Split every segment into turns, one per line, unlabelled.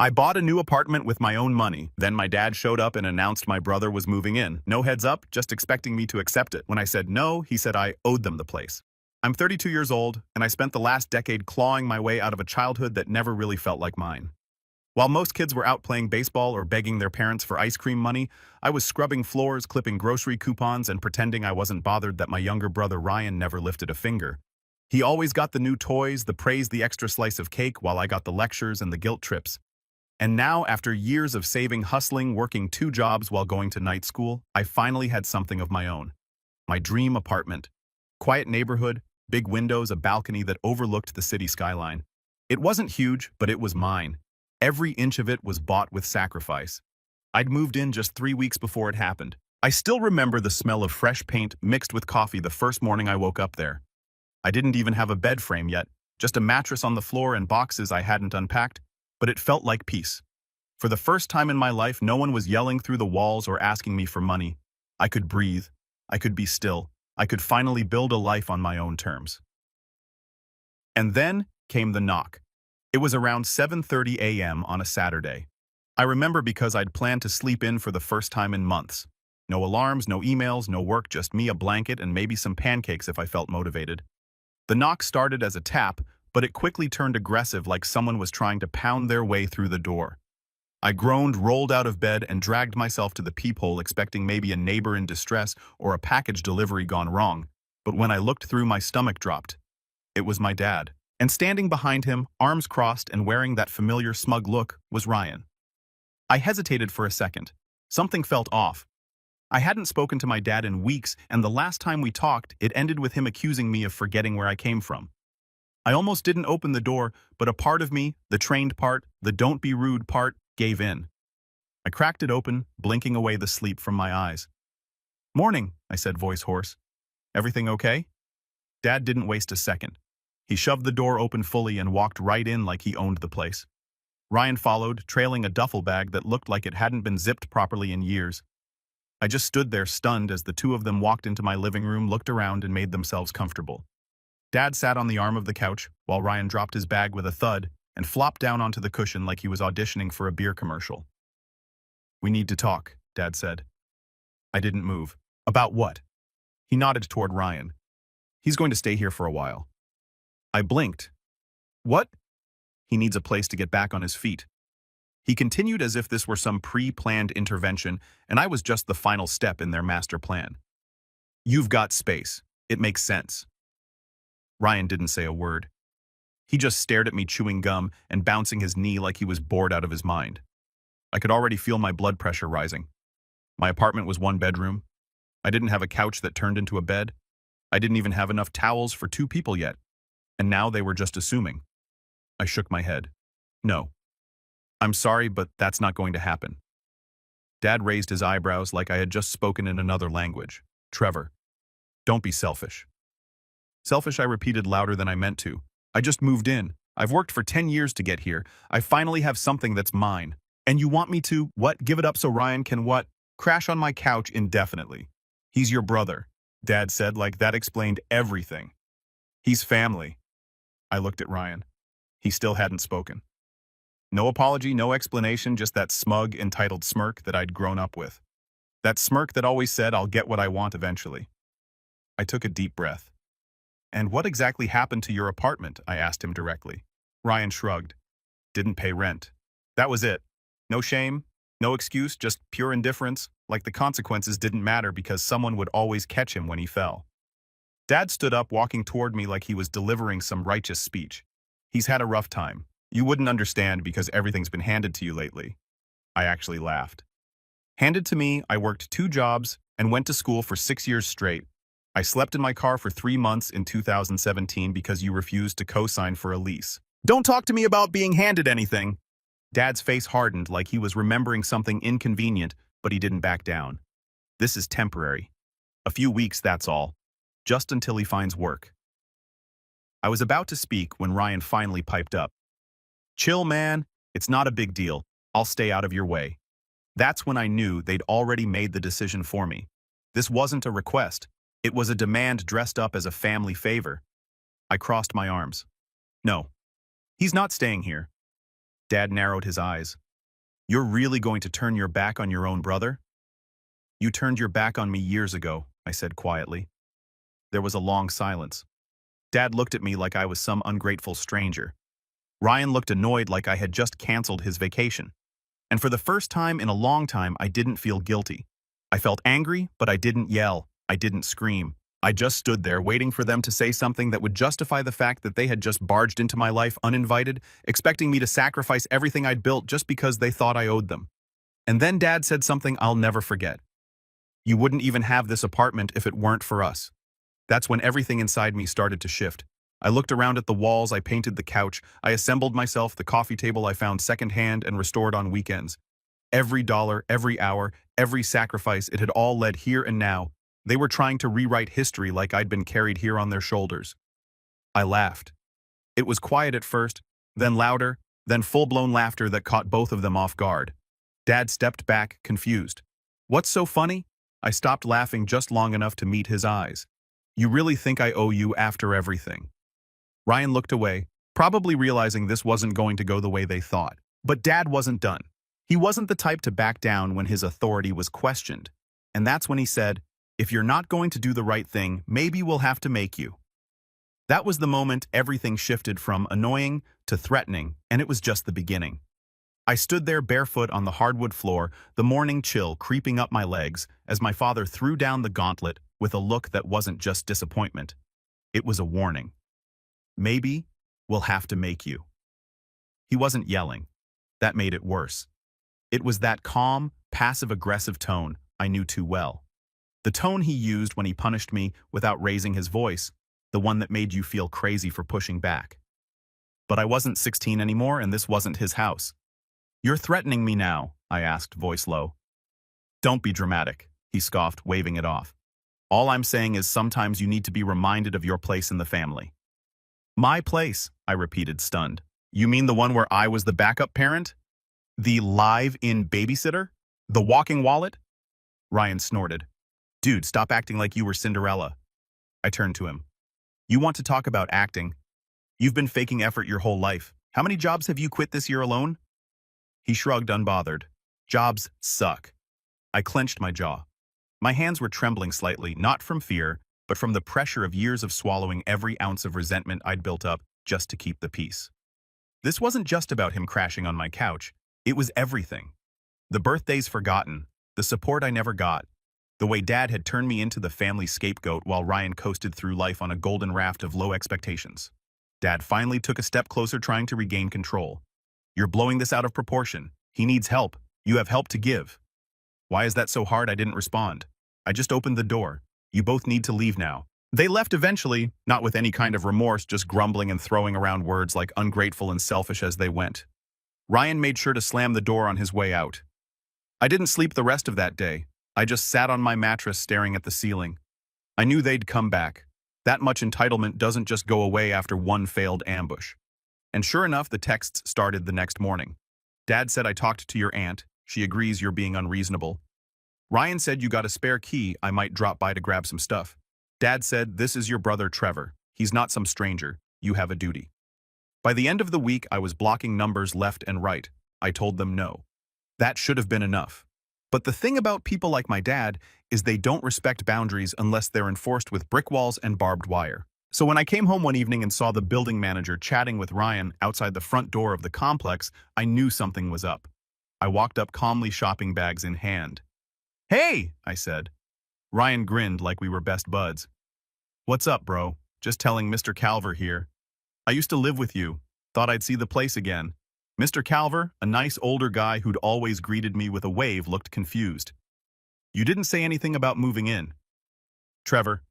I bought a new apartment with my own money. Then my dad showed up and announced my brother was moving in. No heads up, just expecting me to accept it. When I said no, he said I owed them the place. I'm 32 years old, and I spent the last decade clawing my way out of a childhood that never really felt like mine. While most kids were out playing baseball or begging their parents for ice cream money, I was scrubbing floors, clipping grocery coupons, and pretending I wasn't bothered that my younger brother Ryan never lifted a finger. He always got the new toys, the praise, the extra slice of cake, while I got the lectures and the guilt trips. And now, after years of saving, hustling, working 2 jobs while going to night school, I finally had something of my own. My dream apartment. Quiet neighborhood, big windows, a balcony that overlooked the city skyline. It wasn't huge, but it was mine. Every inch of it was bought with sacrifice. I'd moved in just 3 weeks before it happened. I still remember the smell of fresh paint mixed with coffee the first morning I woke up there. I didn't even have a bed frame yet, just a mattress on the floor and boxes I hadn't unpacked, but it felt like peace. For the first time in my life, no one was yelling through the walls or asking me for money. I could breathe. I could be still. I could finally build a life on my own terms. And then came the knock. It was around 7:30 a.m. on a Saturday. I remember because I'd planned to sleep in for the first time in months. No alarms, no emails, no work, just me, a blanket, and maybe some pancakes if I felt motivated. The knock started as a tap, but it quickly turned aggressive, like someone was trying to pound their way through the door. I groaned, rolled out of bed, and dragged myself to the peephole, expecting maybe a neighbor in distress or a package delivery gone wrong. But when I looked through, my stomach dropped. It was my dad. And standing behind him, arms crossed and wearing that familiar smug look, was Ryan. I hesitated for a second. Something felt off. I hadn't spoken to my dad in weeks, and the last time we talked, it ended with him accusing me of forgetting where I came from. I almost didn't open the door, but a part of me, the trained part, the don't be rude part, gave in. I cracked it open, blinking away the sleep from my eyes. "Morning," I said, voice hoarse. "Everything okay?" Dad didn't waste a second. He shoved the door open fully and walked right in like he owned the place. Ryan followed, trailing a duffel bag that looked like it hadn't been zipped properly in years. I just stood there stunned as the two of them walked into my living room, looked around, and made themselves comfortable. Dad sat on the arm of the couch, while Ryan dropped his bag with a thud and flopped down onto the cushion like he was auditioning for a beer commercial. "We need to talk," Dad said. I didn't move. "About what?" He nodded toward Ryan. "He's going to stay here for a while." I blinked. "What?" "He needs a place to get back on his feet." He continued as if this were some pre-planned intervention, and I was just the final step in their master plan. "You've got space. It makes sense." Ryan didn't say a word. He just stared at me, chewing gum and bouncing his knee like he was bored out of his mind. I could already feel my blood pressure rising. My apartment was 1 bedroom. I didn't have a couch that turned into a bed. I didn't even have enough towels for 2 people yet. And now they were just assuming. I shook my head. "No. I'm sorry, but that's not going to happen." Dad raised his eyebrows like I had just spoken in another language. "Trevor, don't be selfish." "Selfish," I repeated louder than I meant to. "I just moved in. I've worked for 10 years to get here. I finally have something that's mine. And you want me to, what, give it up so Ryan can what? Crash on my couch indefinitely." "He's your brother," Dad said, like that explained everything. "He's family." I looked at Ryan. He still hadn't spoken. No apology, no explanation, just that smug, entitled smirk that I'd grown up with. That smirk that always said, "I'll get what I want eventually." I took a deep breath. "And what exactly happened to your apartment?" I asked him directly. Ryan shrugged. "Didn't pay rent. That was it. No shame, no excuse, just pure indifference, like the consequences didn't matter because someone would always catch him when he fell." Dad stood up, walking toward me like he was delivering some righteous speech. "He's had a rough time. You wouldn't understand because everything's been handed to you lately." I actually laughed. "Handed to me, I worked 2 jobs and went to school for 6 years straight. I slept in my car for 3 months in 2017 because you refused to co-sign for a lease. Don't talk to me about being handed anything." Dad's face hardened like he was remembering something inconvenient, but he didn't back down. "This is temporary. A few weeks, that's all. Just until he finds work." I was about to speak when Ryan finally piped up. "Chill, man. It's not a big deal. I'll stay out of your way." That's when I knew they'd already made the decision for me. This wasn't a request. It was a demand dressed up as a family favor. I crossed my arms. "No. He's not staying here." Dad narrowed his eyes. You're really going to turn your back on your own brother? You turned your back on me years ago, I said quietly. There was a long silence. Dad looked at me like I was some ungrateful stranger. Ryan looked annoyed like I had just canceled his vacation. And for the first time in a long time, I didn't feel guilty. I felt angry, but I didn't yell. I didn't scream. I just stood there waiting for them to say something that would justify the fact that they had just barged into my life uninvited, expecting me to sacrifice everything I'd built just because they thought I owed them. And then Dad said something I'll never forget. You wouldn't even have this apartment if it weren't for us. That's when everything inside me started to shift. I looked around at the walls, I painted the couch, I assembled myself the coffee table I found secondhand and restored on weekends. Every dollar, every hour, every sacrifice, it had all led here and now. They were trying to rewrite history like I'd been carried here on their shoulders. I laughed. It was quiet at first, then louder, then full-blown laughter that caught both of them off guard. Dad stepped back, confused. What's so funny? I stopped laughing just long enough to meet his eyes. You really think I owe you after everything? Ryan looked away, probably realizing this wasn't going to go the way they thought. But Dad wasn't done. He wasn't the type to back down when his authority was questioned. And that's when he said, if you're not going to do the right thing, maybe we'll have to make you. That was the moment everything shifted from annoying to threatening, and it was just the beginning. I stood there barefoot on the hardwood floor, the morning chill creeping up my legs as my father threw down the gauntlet with a look that wasn't just disappointment. It was a warning. Maybe we'll have to make you. He wasn't yelling. That made it worse. It was that calm, passive-aggressive tone I knew too well. The tone he used when he punished me without raising his voice, the one that made you feel crazy for pushing back. But I wasn't 16 anymore, and this wasn't his house. You're threatening me now, I asked, voice low. Don't be dramatic, he scoffed, waving it off. All I'm saying is sometimes you need to be reminded of your place in the family. My place, I repeated, stunned. You mean the one where I was the backup parent? The live-in babysitter? The walking wallet? Ryan snorted. Dude, stop acting like you were Cinderella. I turned to him. You want to talk about acting? You've been faking effort your whole life. How many jobs have you quit this year alone? He shrugged, unbothered. Jobs suck. I clenched my jaw. My hands were trembling slightly, not from fear, but from the pressure of years of swallowing every ounce of resentment I'd built up just to keep the peace. This wasn't just about him crashing on my couch. It was everything. The birthdays forgotten, the support I never got, the way Dad had turned me into the family scapegoat while Ryan coasted through life on a golden raft of low expectations. Dad finally took a step closer, trying to regain control. You're blowing this out of proportion. He needs help. You have help to give. Why is that so hard? I didn't respond. I just opened the door. You both need to leave now. They left eventually, not with any kind of remorse, just grumbling and throwing around words like ungrateful and selfish as they went. Ryan made sure to slam the door on his way out. I didn't sleep the rest of that day. I just sat on my mattress staring at the ceiling. I knew they'd come back. That much entitlement doesn't just go away after one failed ambush. And sure enough, the texts started the next morning. Dad said I talked to your aunt. She agrees you're being unreasonable. Ryan said you got a spare key. I might drop by to grab some stuff. Dad said this is your brother Trevor. He's not some stranger. You have a duty. By the end of the week, I was blocking numbers left and right. I told them no. That should have been enough. But the thing about people like my dad is they don't respect boundaries unless they're enforced with brick walls and barbed wire. So when I came home one evening and saw the building manager chatting with Ryan outside the front door of the complex, I knew something was up. I walked up calmly, shopping bags in hand. Hey, I said. Ryan grinned like we were best buds. What's up, bro? Just telling Mr. Calver here. I used to live with you. Thought I'd see the place again. Mr. Calver, a nice older guy who'd always greeted me with a wave, looked confused. You didn't say anything about moving in. Trevor.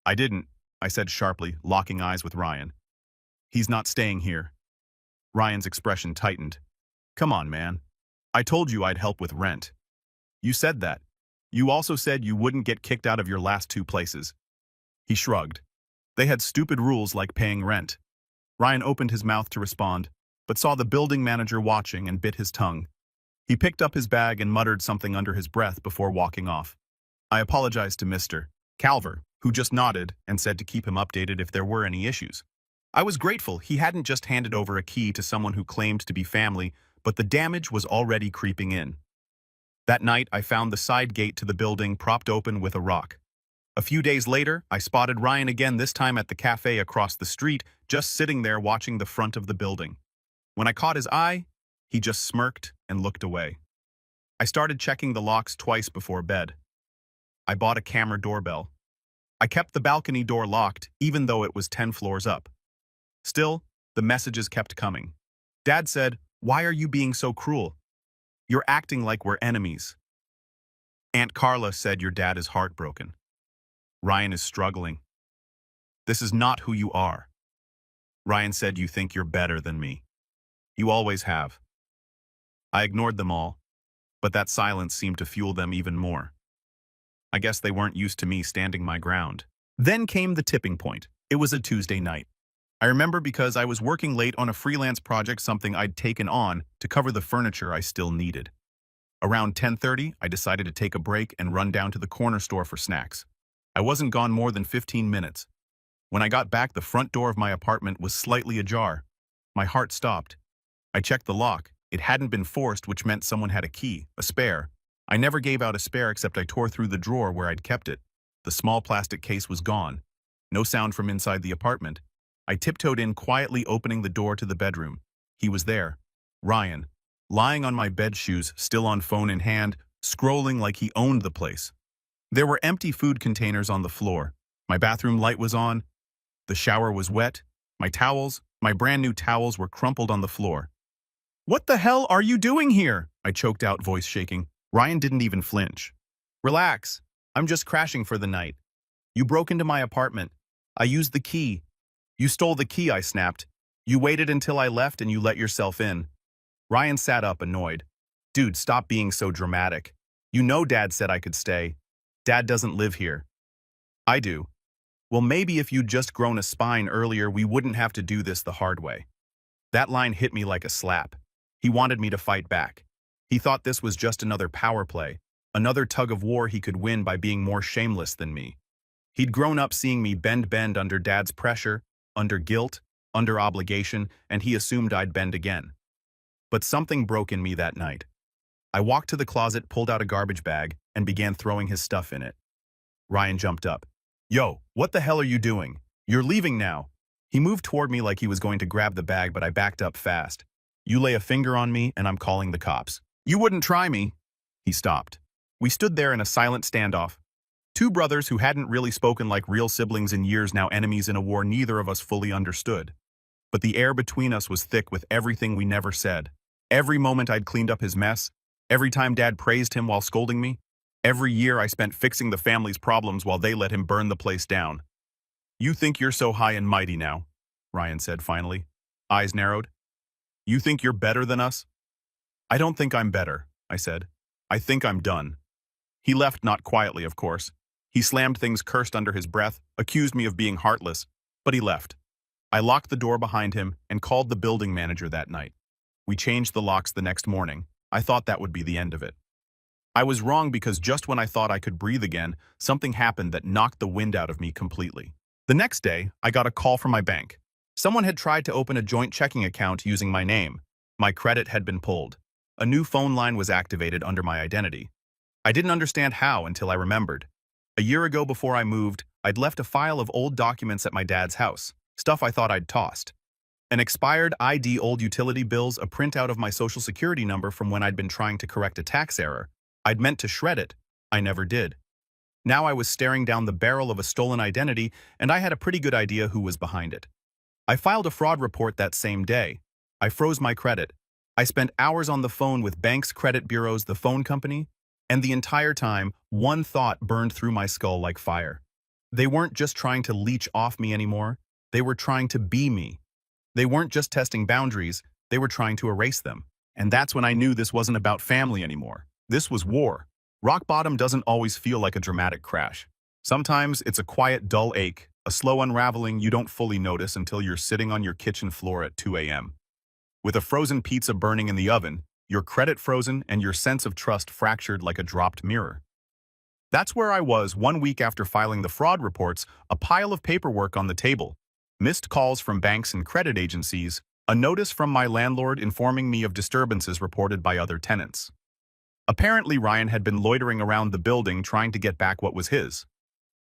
I didn't, I said sharply, locking eyes with Ryan. He's not staying here. Ryan's expression tightened. Come on, man. I told you I'd help with rent. You said that. You also said you wouldn't get kicked out of your last two places. He shrugged. They had stupid rules like paying rent. Ryan opened his mouth to respond, but saw the building manager watching and bit his tongue. He picked up his bag and muttered something under his breath before walking off. I apologized to Mr. Calver, who just nodded and said to keep him updated if there were any issues. I was grateful he hadn't just handed over a key to someone who claimed to be family, but the damage was already creeping in. That night, I found the side gate to the building propped open with a rock. A few days later, I spotted Ryan again, this time at the cafe across the street, just sitting there watching the front of the building. When I caught his eye, he just smirked and looked away. I started checking the locks twice before bed. I bought a camera doorbell. I kept the balcony door locked, even though it was 10 floors up. Still, the messages kept coming. Dad said, "Why are you being so cruel? You're acting like we're enemies." Aunt Carla said your dad is heartbroken. Ryan is struggling. This is not who you are. Ryan said you think you're better than me. You always have. I ignored them all, but that silence seemed to fuel them even more. I guess they weren't used to me standing my ground. Then came the tipping point. It was a Tuesday night. I remember because I was working late on a freelance project, something I'd taken on to cover the furniture I still needed. Around 10:30, I decided to take a break and run down to the corner store for snacks. I wasn't gone more than 15 minutes. When I got back, the front door of my apartment was slightly ajar. My heart stopped. I checked the lock. It hadn't been forced, which meant someone had a key, a spare. I never gave out a spare, except I tore through the drawer where I'd kept it. The small plastic case was gone. No sound from inside the apartment. I tiptoed in, quietly opening the door to the bedroom. He was there. Ryan, lying on my bed shoes, still on phone in hand, scrolling like he owned the place. There were empty food containers on the floor. My bathroom light was on. The shower was wet. My brand new towels were crumpled on the floor. "What the hell are you doing here?" I choked out, voice shaking. Ryan didn't even flinch. "Relax. I'm just crashing for the night. You broke into my apartment. I used the key." "You stole the key," I snapped. "You waited until I left and you let yourself in." Ryan sat up, annoyed. "Dude, stop being so dramatic. You know Dad said I could stay. Dad doesn't live here." "I do." "Well, maybe if you'd just grown a spine earlier, we wouldn't have to do this the hard way." That line hit me like a slap. He wanted me to fight back. He thought this was just another power play, another tug of war he could win by being more shameless than me. He'd grown up seeing me bend under Dad's pressure, under guilt, under obligation, and he assumed I'd bend again. But something broke in me that night. I walked to the closet, pulled out a garbage bag, and began throwing his stuff in it. Ryan jumped up. "Yo, what the hell are you doing? You're leaving now." He moved toward me like he was going to grab the bag, but I backed up fast. "You lay a finger on me, and I'm calling the cops." "You wouldn't try me." He stopped. We stood there in a silent standoff. Two brothers who hadn't really spoken like real siblings in years, now enemies in a war neither of us fully understood. But the air between us was thick with everything we never said. Every moment I'd cleaned up his mess, every time Dad praised him while scolding me, every year I spent fixing the family's problems while they let him burn the place down. "You think you're so high and mighty now," Ryan said finally, eyes narrowed. "You think you're better than us?" "I don't think I'm better," I said. "I think I'm done." He left, not quietly, of course. He slammed things, cursed under his breath, accused me of being heartless, but he left. I locked the door behind him and called the building manager that night. We changed the locks the next morning. I thought that would be the end of it. I was wrong, because just when I thought I could breathe again, something happened that knocked the wind out of me completely. The next day, I got a call from my bank. Someone had tried to open a joint checking account using my name. My credit had been pulled. A new phone line was activated under my identity. I didn't understand how until I remembered. A year ago, before I moved, I'd left a file of old documents at my dad's house, stuff I thought I'd tossed. An expired ID, old utility bills, a printout of my social security number from when I'd been trying to correct a tax error. I'd meant to shred it. I never did. Now I was staring down the barrel of a stolen identity, and I had a pretty good idea who was behind it. I filed a fraud report that same day. I froze my credit. I spent hours on the phone with banks, credit bureaus, the phone company, and the entire time, one thought burned through my skull like fire. They weren't just trying to leech off me anymore. They were trying to be me. They weren't just testing boundaries. They were trying to erase them. And that's when I knew this wasn't about family anymore. This was war. Rock bottom doesn't always feel like a dramatic crash. Sometimes it's a quiet, dull ache, a slow unraveling you don't fully notice until you're sitting on your kitchen floor at 2 a.m. with a frozen pizza burning in the oven, your credit frozen, and your sense of trust fractured like a dropped mirror. That's where I was 1 week after filing the fraud reports, a pile of paperwork on the table. missed calls from banks and credit agencies, a notice from my landlord informing me of disturbances reported by other tenants. Apparently, Ryan had been loitering around the building trying to get back what was his.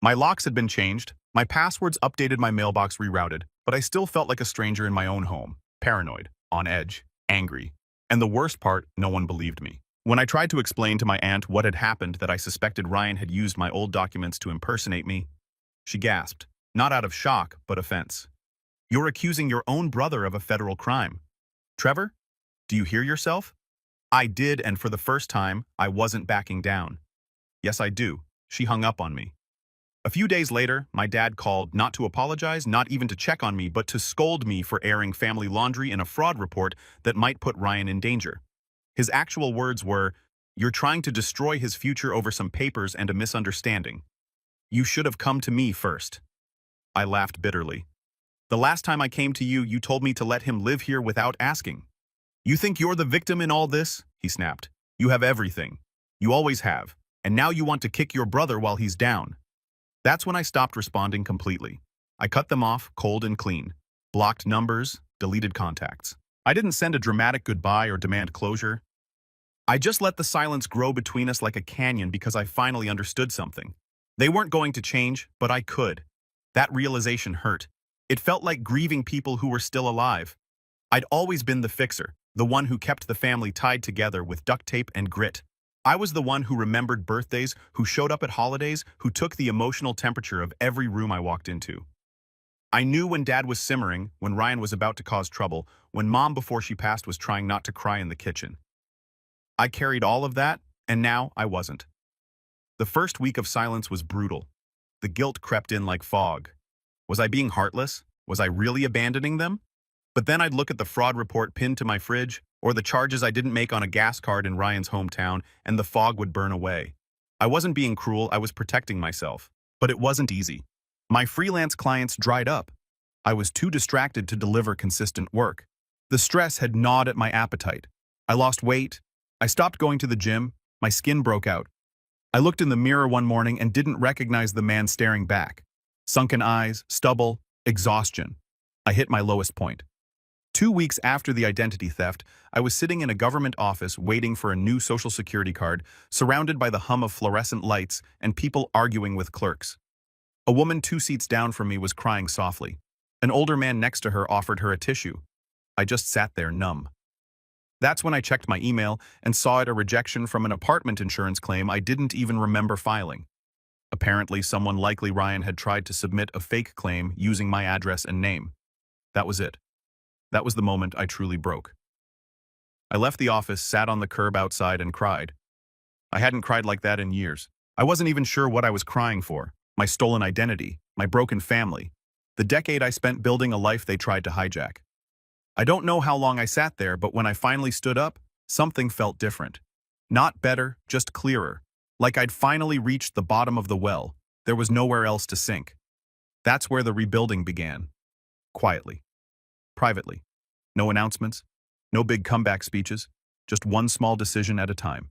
My locks had been changed, my passwords updated, my mailbox rerouted, but I still felt like a stranger in my own home, paranoid, on edge, angry. And the worst part, no one believed me. When I tried to explain to my aunt what had happened, that I suspected Ryan had used my old documents to impersonate me, she gasped, not out of shock, but offense. "You're accusing your own brother of a federal crime. Trevor, do you hear yourself?" I did, and for the first time, I wasn't backing down. "Yes, I do." She hung up on me. A few days later, my dad called, not to apologize, not even to check on me, but to scold me for airing family laundry in a fraud report that might put Ryan in danger. His actual words were, "You're trying to destroy his future over some papers and a misunderstanding. You should have come to me first." I laughed bitterly. "The last time I came to you, you told me to let him live here without asking. You think you're the victim in all this?" he snapped. "You have everything. You always have. And now you want to kick your brother while he's down." That's when I stopped responding completely. I cut them off cold and clean. Blocked numbers, deleted contacts. I didn't send a dramatic goodbye or demand closure. I just let the silence grow between us like a canyon because I finally understood something. They weren't going to change, but I could. That realization hurt. It felt like grieving people who were still alive. I'd always been the fixer, the one who kept the family tied together with duct tape and grit. I was the one who remembered birthdays, who showed up at holidays, who took the emotional temperature of every room I walked into. I knew when Dad was simmering, when Ryan was about to cause trouble, when Mom before she passed was trying not to cry in the kitchen. I carried all of that, and now I wasn't. The first week of silence was brutal. The guilt crept in like fog. Was I being heartless? Was I really abandoning them? But then I'd look at the fraud report pinned to my fridge, or the charges I didn't make on a gas card in Ryan's hometown, and the fog would burn away. I wasn't being cruel, I was protecting myself. But it wasn't easy. My freelance clients dried up. I was too distracted to deliver consistent work. The stress had gnawed at my appetite. I lost weight. I stopped going to the gym. My skin broke out. I looked in the mirror one morning and didn't recognize the man staring back. Sunken eyes, stubble, exhaustion. I hit my lowest point. 2 weeks after the identity theft, I was sitting in a government office waiting for a new Social Security card, surrounded by the hum of fluorescent lights and people arguing with clerks. A woman 2 seats down from me was crying softly. An older man next to her offered her a tissue. I just sat there numb. That's when I checked my email and saw it a rejection from an apartment insurance claim I didn't even remember filing. Apparently, someone likely Ryan had tried to submit a fake claim using my address and name. That was it. That was the moment I truly broke. I left the office, sat on the curb outside, and cried. I hadn't cried like that in years. I wasn't even sure what I was crying for. My stolen identity, my broken family, the decade I spent building a life they tried to hijack. I don't know how long I sat there, but when I finally stood up, something felt different. Not better, just clearer. Like I'd finally reached the bottom of the well. There was nowhere else to sink. That's where the rebuilding began. Quietly. Privately. No announcements. No big comeback speeches. Just one small decision at a time.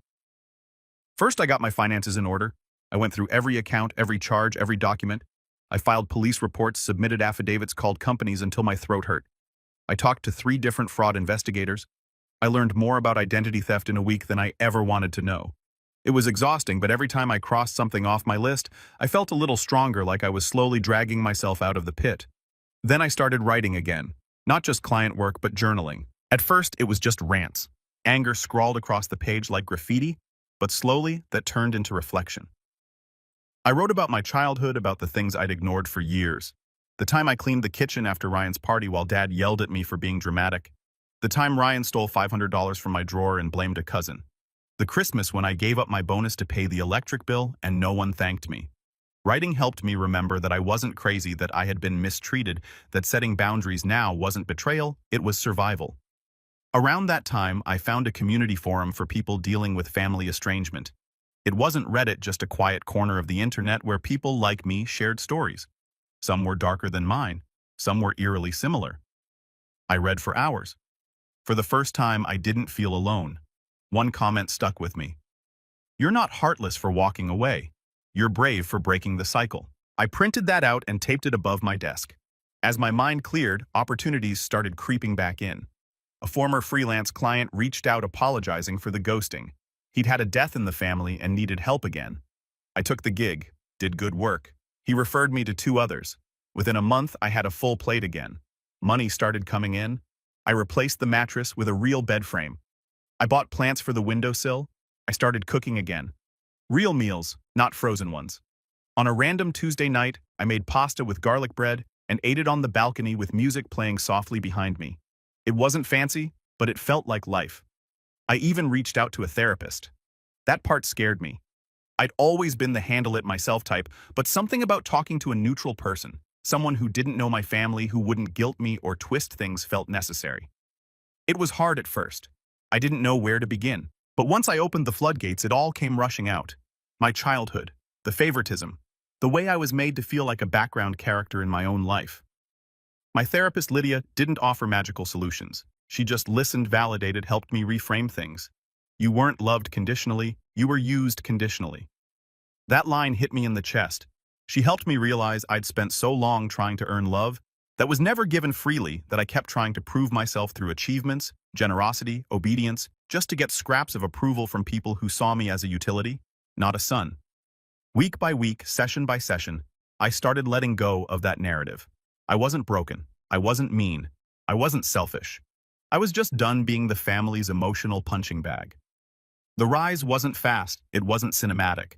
First, I got my finances in order. I went through every account, every charge, every document. I filed police reports, submitted affidavits, called companies until my throat hurt. I talked to 3 different fraud investigators. I learned more about identity theft in a week than I ever wanted to know. It was exhausting, but every time I crossed something off my list, I felt a little stronger, like I was slowly dragging myself out of the pit. Then I started writing again. Not just client work, but journaling. At first, it was just rants. Anger scrawled across the page like graffiti, but slowly, that turned into reflection. I wrote about my childhood, about the things I'd ignored for years. The time I cleaned the kitchen after Ryan's party while Dad yelled at me for being dramatic. The time Ryan stole $500 from my drawer and blamed a cousin. The Christmas when I gave up my bonus to pay the electric bill and no one thanked me. Writing helped me remember that I wasn't crazy, that I had been mistreated, that setting boundaries now wasn't betrayal, it was survival. Around that time, I found a community forum for people dealing with family estrangement. It wasn't Reddit, just a quiet corner of the internet where people like me shared stories. Some were darker than mine. Some were eerily similar. I read for hours. For the first time, I didn't feel alone. One comment stuck with me. "You're not heartless for walking away. You're brave for breaking the cycle." I printed that out and taped it above my desk. As my mind cleared, opportunities started creeping back in. A former freelance client reached out apologizing for the ghosting. He'd had a death in the family and needed help again. I took the gig, did good work. He referred me to two others. Within a month, I had a full plate again. Money started coming in. I replaced the mattress with a real bed frame. I bought plants for the windowsill. I started cooking again. Real meals, not frozen ones. On a random Tuesday night, I made pasta with garlic bread and ate it on the balcony with music playing softly behind me. It wasn't fancy, but it felt like life. I even reached out to a therapist. That part scared me. I'd always been the handle-it-myself type, but something about talking to a neutral person, someone who didn't know my family, who wouldn't guilt me or twist things, felt necessary. It was hard at first. I didn't know where to begin. But once I opened the floodgates, it all came rushing out. My childhood, the favoritism, the way I was made to feel like a background character in my own life. My therapist, Lydia, didn't offer magical solutions. She just listened, validated, helped me reframe things. You weren't loved conditionally, you were used conditionally. That line hit me in the chest. She helped me realize I'd spent so long trying to earn love that was never given freely, that I kept trying to prove myself through achievements, generosity, obedience, just to get scraps of approval from people who saw me as a utility, not a son. Week by week, session by session, I started letting go of that narrative. I wasn't broken. I wasn't mean. I wasn't selfish. I was just done being the family's emotional punching bag. The rise wasn't fast. It wasn't cinematic.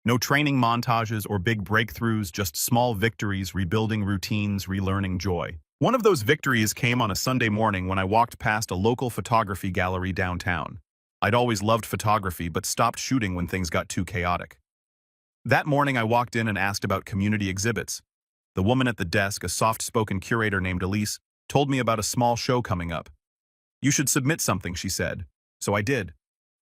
No training montages or big breakthroughs, just small victories, rebuilding routines, relearning joy. One of those victories came on a Sunday morning when I walked past a local photography gallery downtown. I'd always loved photography, but stopped shooting when things got too chaotic. That morning, I walked in and asked about community exhibits. The woman at the desk, a soft-spoken curator named Elise, told me about a small show coming up. "You should submit something," she said. So I did.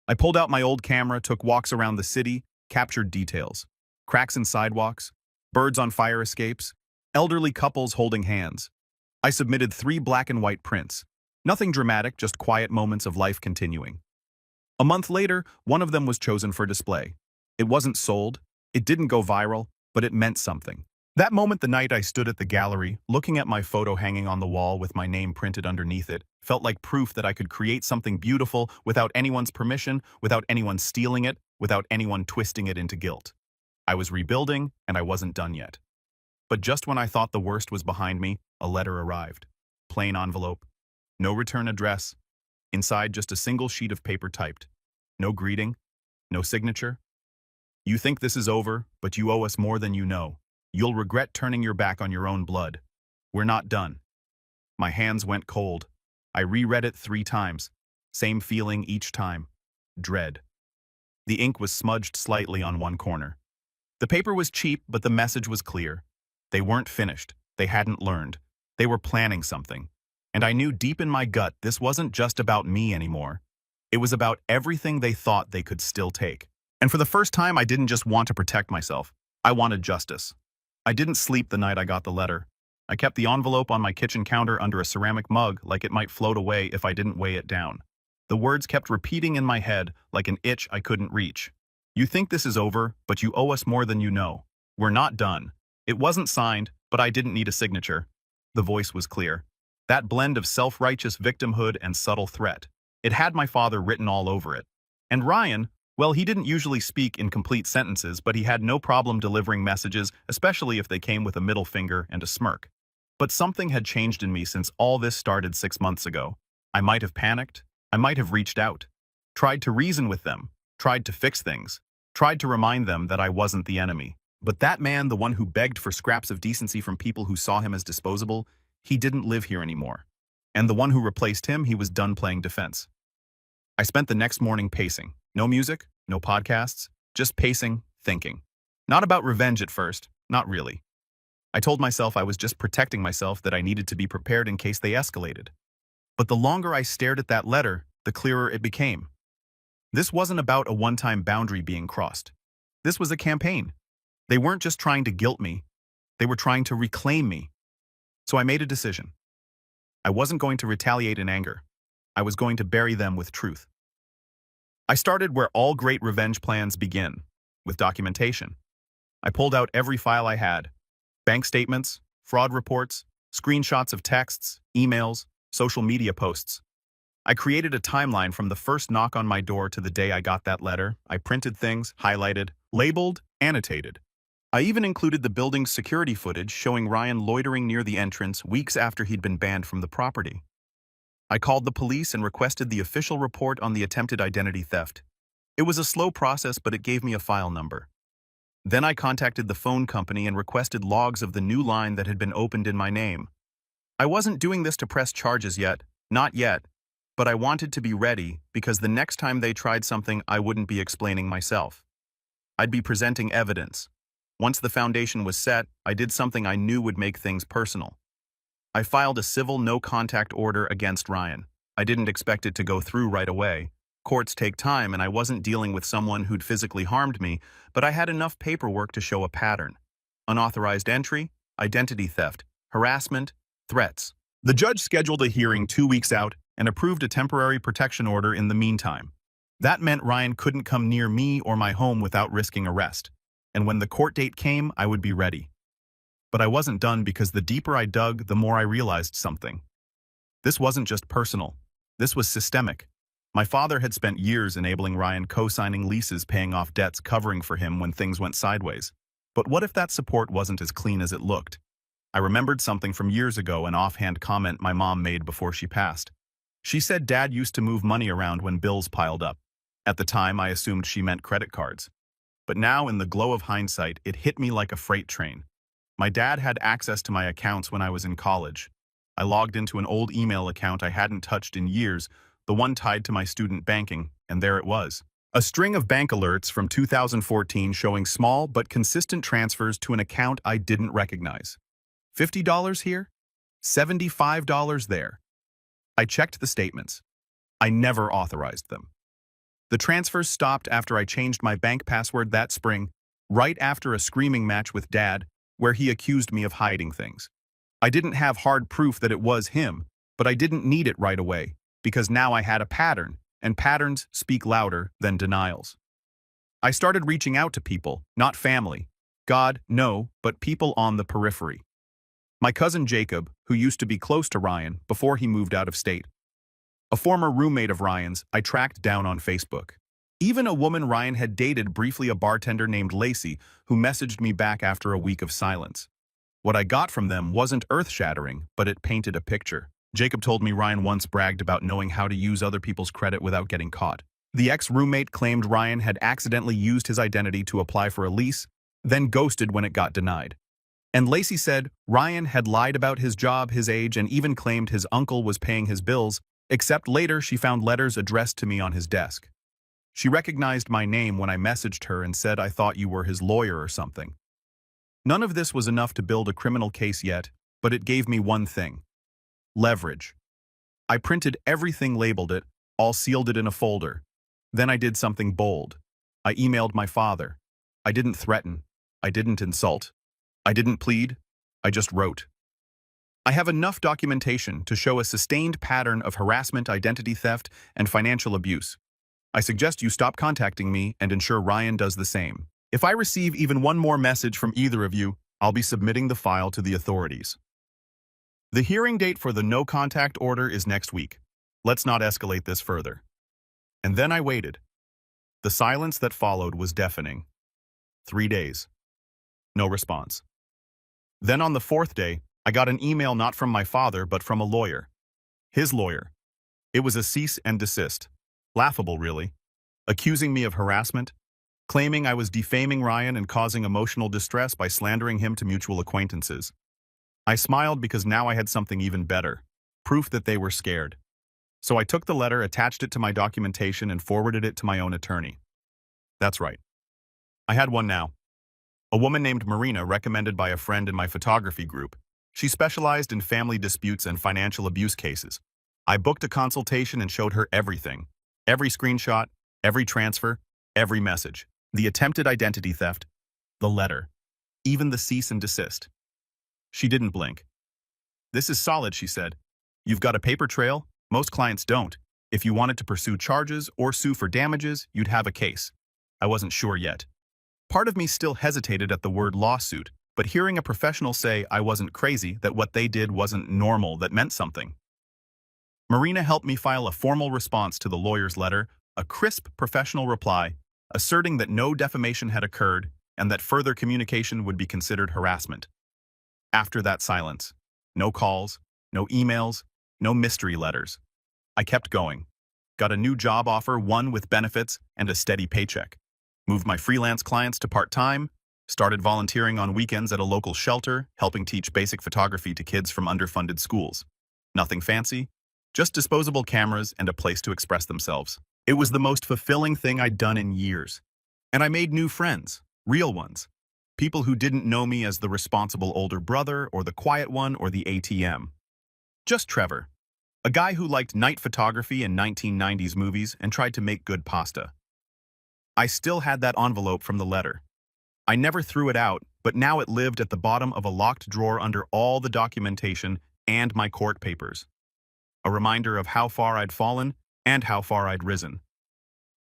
I pulled out my old camera, took walks around the city, captured details. Cracks in sidewalks, birds on fire escapes, elderly couples holding hands. I submitted 3 black and white prints. Nothing dramatic, just quiet moments of life continuing. A month later, one of them was chosen for display. It wasn't sold, it didn't go viral, but it meant something. That moment, the night I stood at the gallery, looking at my photo hanging on the wall with my name printed underneath it, felt like proof that I could create something beautiful without anyone's permission, without anyone stealing it, without anyone twisting it into guilt. I was rebuilding, and I wasn't done yet. But just when I thought the worst was behind me, a letter arrived. Plain envelope. No return address. Inside, just a single sheet of paper typed. No greeting. No signature. "You think this is over, but you owe us more than you know. You'll regret turning your back on your own blood. We're not done." My hands went cold. I reread it 3 times. Same feeling each time. Dread. The ink was smudged slightly on one corner. The paper was cheap, but the message was clear. They weren't finished. They hadn't learned. They were planning something. And I knew deep in my gut this wasn't just about me anymore. It was about everything they thought they could still take. And for the first time, I didn't just want to protect myself. I wanted justice. I didn't sleep the night I got the letter. I kept the envelope on my kitchen counter under a ceramic mug like it might float away if I didn't weigh it down. The words kept repeating in my head like an itch I couldn't reach. "You think this is over, but you owe us more than you know. We're not done." It wasn't signed, but I didn't need a signature. The voice was clear. That blend of self-righteous victimhood and subtle threat. It had my father written all over it. And Ryan, well, he didn't usually speak in complete sentences, but he had no problem delivering messages, especially if they came with a middle finger and a smirk. But something had changed in me since all this started 6 months ago. I might have panicked. I might have reached out. Tried to reason with them. Tried to fix things. Tried to remind them that I wasn't the enemy. But that man, the one who begged for scraps of decency from people who saw him as disposable, he didn't live here anymore. And the one who replaced him, he was done playing defense. I spent the next morning pacing. No music, no podcasts, just pacing, thinking. Not about revenge at first, not really. I told myself I was just protecting myself, that I needed to be prepared in case they escalated. But the longer I stared at that letter, the clearer it became. This wasn't about a one-time boundary being crossed. This was a campaign. They weren't just trying to guilt me. They were trying to reclaim me. So I made a decision. I wasn't going to retaliate in anger. I was going to bury them with truth. I started where all great revenge plans begin, with documentation. I pulled out every file I had. Bank statements, fraud reports, screenshots of texts, emails, social media posts. I created a timeline from the first knock on my door to the day I got that letter. I printed things, highlighted, labeled, annotated. I even included the building's security footage showing Ryan loitering near the entrance weeks after he'd been banned from the property. I called the police and requested the official report on the attempted identity theft. It was a slow process, but it gave me a file number. Then I contacted the phone company and requested logs of the new line that had been opened in my name. I wasn't doing this to press charges yet, not yet, but I wanted to be ready because the next time they tried something, I wouldn't be explaining myself. I'd be presenting evidence. Once the foundation was set, I did something I knew would make things personal. I filed a civil no-contact order against Ryan. I didn't expect it to go through right away. Courts take time, and I wasn't dealing with someone who'd physically harmed me, but I had enough paperwork to show a pattern. Unauthorized entry, identity theft, harassment, threats. The judge scheduled a hearing 2 weeks out and approved a temporary protection order in the meantime. That meant Ryan couldn't come near me or my home without risking arrest. And when the court date came, I would be ready. But I wasn't done because the deeper I dug, the more I realized something. This wasn't just personal. This was systemic. My father had spent years enabling Ryan co-signing leases, paying off debts, covering for him when things went sideways. But what if that support wasn't as clean as it looked? I remembered something from years ago, an offhand comment my mom made before she passed. She said Dad used to move money around when bills piled up. At the time, I assumed she meant credit cards. But now, in the glow of hindsight, it hit me like a freight train. My dad had access to my accounts when I was in college. I logged into an old email account I hadn't touched in years, the one tied to my student banking, and there it was. A string of bank alerts from 2014 showing small but consistent transfers to an account I didn't recognize. $50 here? $75 there. I checked the statements. I never authorized them. The transfers stopped after I changed my bank password that spring, right after a screaming match with Dad, where he accused me of hiding things. I didn't have hard proof that it was him, but I didn't need it right away, because now I had a pattern, and patterns speak louder than denials. I started reaching out to people, not family. God, no, but people on the periphery. My cousin Jacob, who used to be close to Ryan before he moved out of state. A former roommate of Ryan's I tracked down on Facebook. Even a woman Ryan had dated briefly, a bartender named Lacey, who messaged me back after a week of silence. What I got from them wasn't earth-shattering, but it painted a picture. Jacob told me Ryan once bragged about knowing how to use other people's credit without getting caught. The ex-roommate claimed Ryan had accidentally used his identity to apply for a lease, then ghosted when it got denied. And Lacey said Ryan had lied about his job, his age, and even claimed his uncle was paying his bills, except later she found letters addressed to me on his desk. She recognized my name when I messaged her and said I thought you were his lawyer or something. None of this was enough to build a criminal case yet, but it gave me one thing: leverage. I printed everything, labeled it, all sealed it in a folder. Then I did something bold. I emailed my father. I didn't threaten. I didn't insult. I didn't plead. I just wrote. I have enough documentation to show a sustained pattern of harassment, identity theft, and financial abuse. I suggest you stop contacting me and ensure Ryan does the same. If I receive even one more message from either of you, I'll be submitting the file to the authorities. The hearing date for the no-contact order is next week. Let's not escalate this further. And then I waited. The silence that followed was deafening. 3 days. No response. Then on the 4th day, I got an email not from my father but from a lawyer. His lawyer. It was a cease and desist. Laughable, really. Accusing me of harassment, claiming I was defaming Ryan and causing emotional distress by slandering him to mutual acquaintances. I smiled because now I had something even better, proof that they were scared. So I took the letter, attached it to my documentation, and forwarded it to my own attorney. That's right. I had one now. A woman named Marina, recommended by a friend in my photography group. She specialized in family disputes and financial abuse cases. I booked a consultation and showed her everything. Every screenshot, every transfer, every message. The attempted identity theft, the letter, even the cease and desist. She didn't blink. "This is solid," she said. "You've got a paper trail. Most clients don't. If you wanted to pursue charges or sue for damages, you'd have a case." I wasn't sure yet. Part of me still hesitated at the word lawsuit, but hearing a professional say I wasn't crazy, that what they did wasn't normal, that meant something. Marina helped me file a formal response to the lawyer's letter, a crisp professional reply, asserting that no defamation had occurred and that further communication would be considered harassment. After that silence, no calls, no emails, no mystery letters. I kept going. Got a new job offer, one with benefits and a steady paycheck. Moved my freelance clients to part-time, started volunteering on weekends at a local shelter, helping teach basic photography to kids from underfunded schools. Nothing fancy, just disposable cameras and a place to express themselves. It was the most fulfilling thing I'd done in years. And I made new friends, real ones. People who didn't know me as the responsible older brother or the quiet one or the ATM. Just Trevor, a guy who liked night photography and 1990s movies and tried to make good pasta. I still had that envelope from the letter. I never threw it out, but now it lived at the bottom of a locked drawer under all the documentation and my court papers. A reminder of how far I'd fallen and how far I'd risen.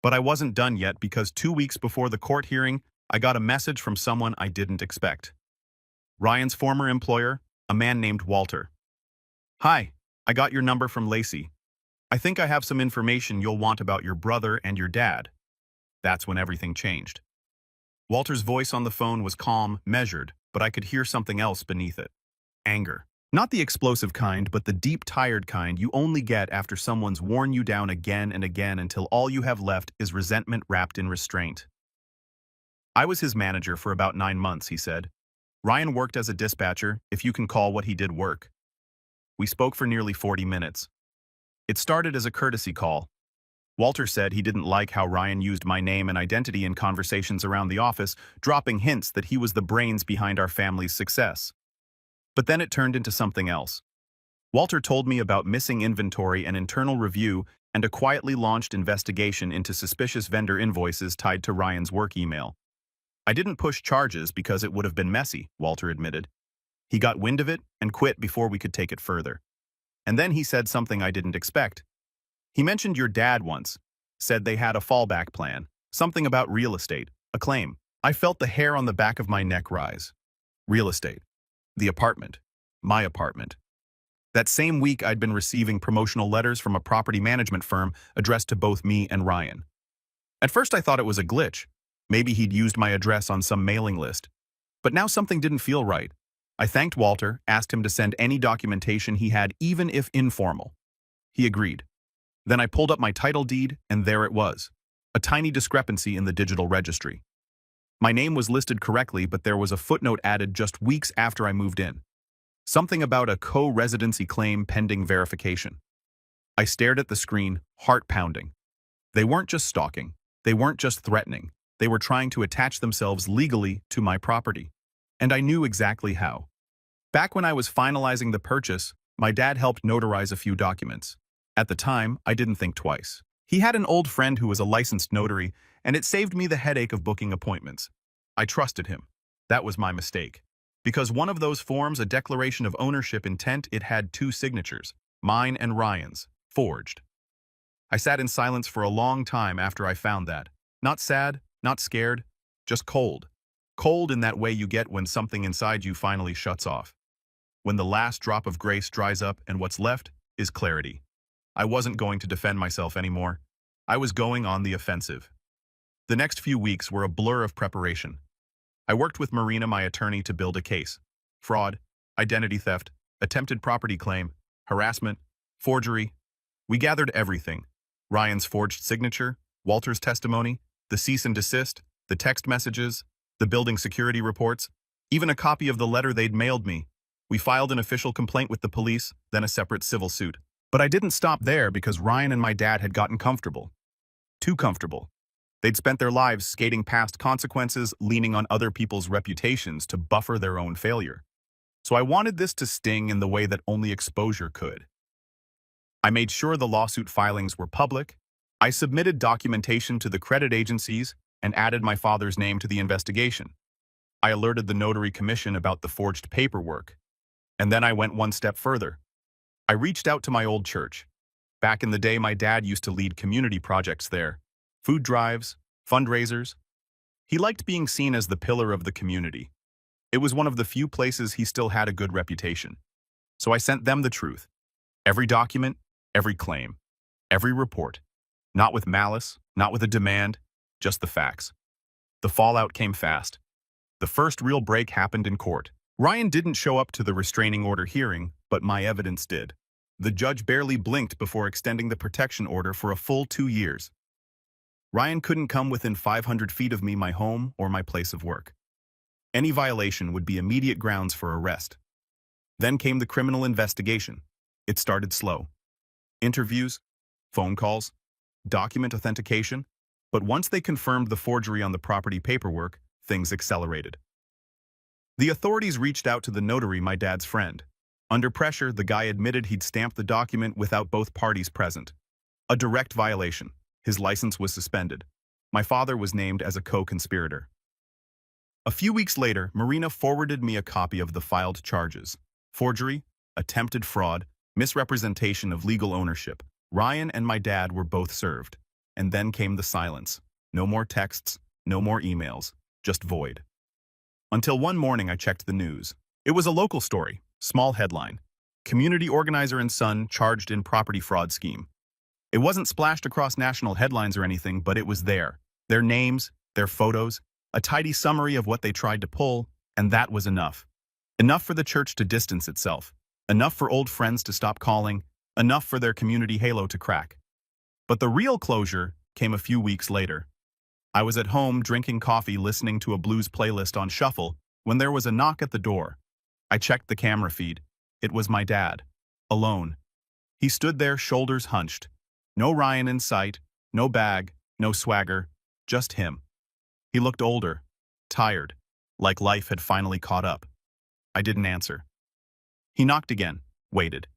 But I wasn't done yet because 2 weeks before the court hearing, I got a message from someone I didn't expect. Ryan's former employer, a man named Walter. "Hi, I got your number from Lacey. I think I have some information you'll want about your brother and your dad." That's when everything changed. Walter's voice on the phone was calm, measured, but I could hear something else beneath it. Anger. Not the explosive kind, but the deep, tired kind you only get after someone's worn you down again and again until all you have left is resentment wrapped in restraint. "I was his manager for about 9 months," he said. "Ryan worked as a dispatcher, if you can call what he did work." We spoke for nearly 40 minutes. It started as a courtesy call. Walter said he didn't like how Ryan used my name and identity in conversations around the office, dropping hints that he was the brains behind our family's success. But then it turned into something else. Walter told me about missing inventory and internal review and a quietly launched investigation into suspicious vendor invoices tied to Ryan's work email. "I didn't push charges because it would have been messy," Walter admitted. "He got wind of it and quit before we could take it further. And then he said something I didn't expect. He mentioned your dad once, said they had a fallback plan, something about real estate, a claim. I felt the hair on the back of my neck rise. Real estate. The apartment. My apartment. That same week I'd been receiving promotional letters from a property management firm addressed to both me and Ryan. At first I thought it was a glitch. Maybe he'd used my address on some mailing list. But now something didn't feel right. I thanked Walter, asked him to send any documentation he had, even if informal. He agreed. Then I pulled up my title deed, and there it was, a tiny discrepancy in the digital registry. My name was listed correctly, but there was a footnote added just weeks after I moved in. Something about a co-residency claim pending verification. I stared at the screen, heart pounding. They weren't just stalking. They weren't just threatening. They were trying to attach themselves legally to my property. And I knew exactly how. Back when I was finalizing the purchase, my dad helped notarize a few documents. At the time, I didn't think twice. He had an old friend who was a licensed notary, and it saved me the headache of booking appointments. I trusted him. That was my mistake. Because one of those forms, a declaration of ownership intent, it had 2 signatures, mine and Ryan's, forged. I sat in silence for a long time after I found that. Not sad, not scared, just cold. Cold in that way you get when something inside you finally shuts off. When the last drop of grace dries up and what's left is clarity. I wasn't going to defend myself anymore. I was going on the offensive. The next few weeks were a blur of preparation. I worked with Marina, my attorney, to build a case. Fraud, identity theft, attempted property claim, harassment, forgery. We gathered everything. Ryan's forged signature, Walter's testimony, the cease and desist, the text messages, the building security reports, even a copy of the letter they'd mailed me. We filed an official complaint with the police, then a separate civil suit. But I didn't stop there because Ryan and my dad had gotten comfortable. Too comfortable. They'd spent their lives skating past consequences, leaning on other people's reputations to buffer their own failure. So I wanted this to sting in the way that only exposure could. I made sure the lawsuit filings were public. I submitted documentation to the credit agencies and added my father's name to the investigation. I alerted the notary commission about the forged paperwork. And then I went one step further. I reached out to my old church. Back in the day, my dad used to lead community projects there. Food drives, fundraisers. He liked being seen as the pillar of the community. It was one of the few places he still had a good reputation. So I sent them the truth. Every document, every claim, every report. Not with malice, not with a demand, just the facts. The fallout came fast. The first real break happened in court. Ryan didn't show up to the restraining order hearing, but my evidence did. The judge barely blinked before extending the protection order for a full 2 years. Ryan couldn't come within 500 feet of me, my home, or my place of work. Any violation would be immediate grounds for arrest. Then came the criminal investigation. It started slow. Interviews, phone calls, document authentication. But once they confirmed the forgery on the property paperwork, things accelerated. The authorities reached out to the notary, my dad's friend. Under pressure, the guy admitted he'd stamped the document without both parties present. A direct violation. His license was suspended. My father was named as a co-conspirator. A few weeks later, Marina forwarded me a copy of the filed charges. Forgery, attempted fraud, misrepresentation of legal ownership. Ryan and my dad were both served. And then came the silence. No more texts, no more emails, just void. Until one morning I checked the news. It was a local story, small headline. Community organizer and son charged in property fraud scheme. It wasn't splashed across national headlines or anything, but it was there. Their names, their photos, a tidy summary of what they tried to pull, and that was enough. Enough for the church to distance itself. Enough for old friends to stop calling. Enough for their community halo to crack. But the real closure came a few weeks later. I was at home drinking coffee listening to a blues playlist on shuffle when there was a knock at the door. I checked the camera feed. It was my dad. Alone. He stood there, shoulders hunched. No Ryan in sight, no bag, no swagger, just him. He looked older, tired, like life had finally caught up. I didn't answer. He knocked again, waited.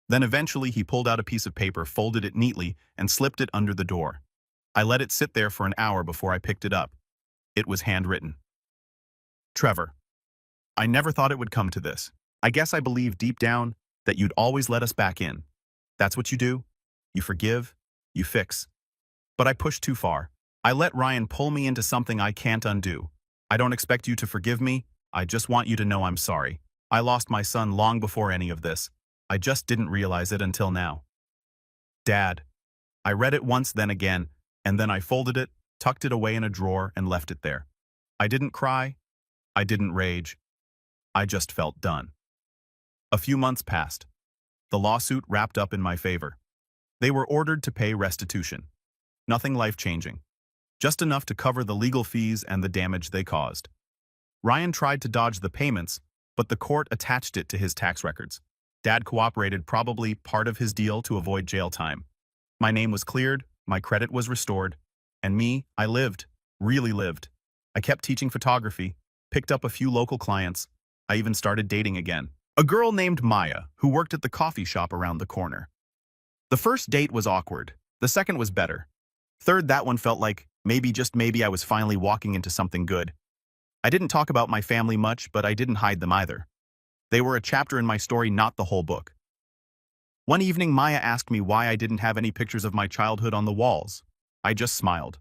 Then eventually he pulled out a piece of paper, folded it neatly, and slipped it under the door. I let it sit there for an hour before I picked it up. It was handwritten. Trevor, I never thought it would come to this. I guess I believed deep down that you'd always let us back in. That's what you do. You forgive, you fix. But I pushed too far. I let Ryan pull me into something I can't undo. I don't expect you to forgive me. I just want you to know I'm sorry. I lost my son long before any of this. I just didn't realize it until now. Dad. I read it once, then again, and then I folded it, tucked it away in a drawer, and left it there. I didn't cry. I didn't rage. I just felt done. A few months passed. The lawsuit wrapped up in my favor. They were ordered to pay restitution. Nothing life-changing. Just enough to cover the legal fees and the damage they caused. Ryan tried to dodge the payments, but the court attached it to his tax records. Dad cooperated, probably part of his deal to avoid jail time. My name was cleared, my credit was restored, and me, I lived, really lived. I kept teaching photography, picked up a few local clients. I even started dating again. A girl named Maya, who worked at the coffee shop around the corner. The first date was awkward. The second was better. Third, that one felt like, maybe, just maybe, I was finally walking into something good. I didn't talk about my family much, but I didn't hide them either. They were a chapter in my story, not the whole book. One evening, Maya asked me why I didn't have any pictures of my childhood on the walls. I just smiled.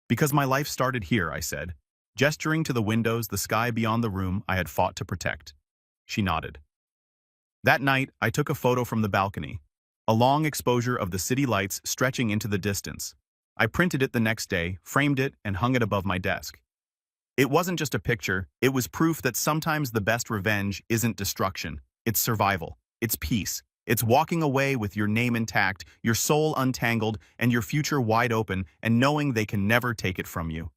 Because my life started here, I said, gesturing to the windows, the sky beyond the room I had fought to protect. She nodded. That night, I took a photo from the balcony, a long exposure of the city lights stretching into the distance. I printed it the next day, framed it, and hung it above my desk. It wasn't just a picture, it was proof that sometimes the best revenge isn't destruction, it's survival, it's peace, it's walking away with your name intact, your soul untangled, and your future wide open, and knowing they can never take it from you.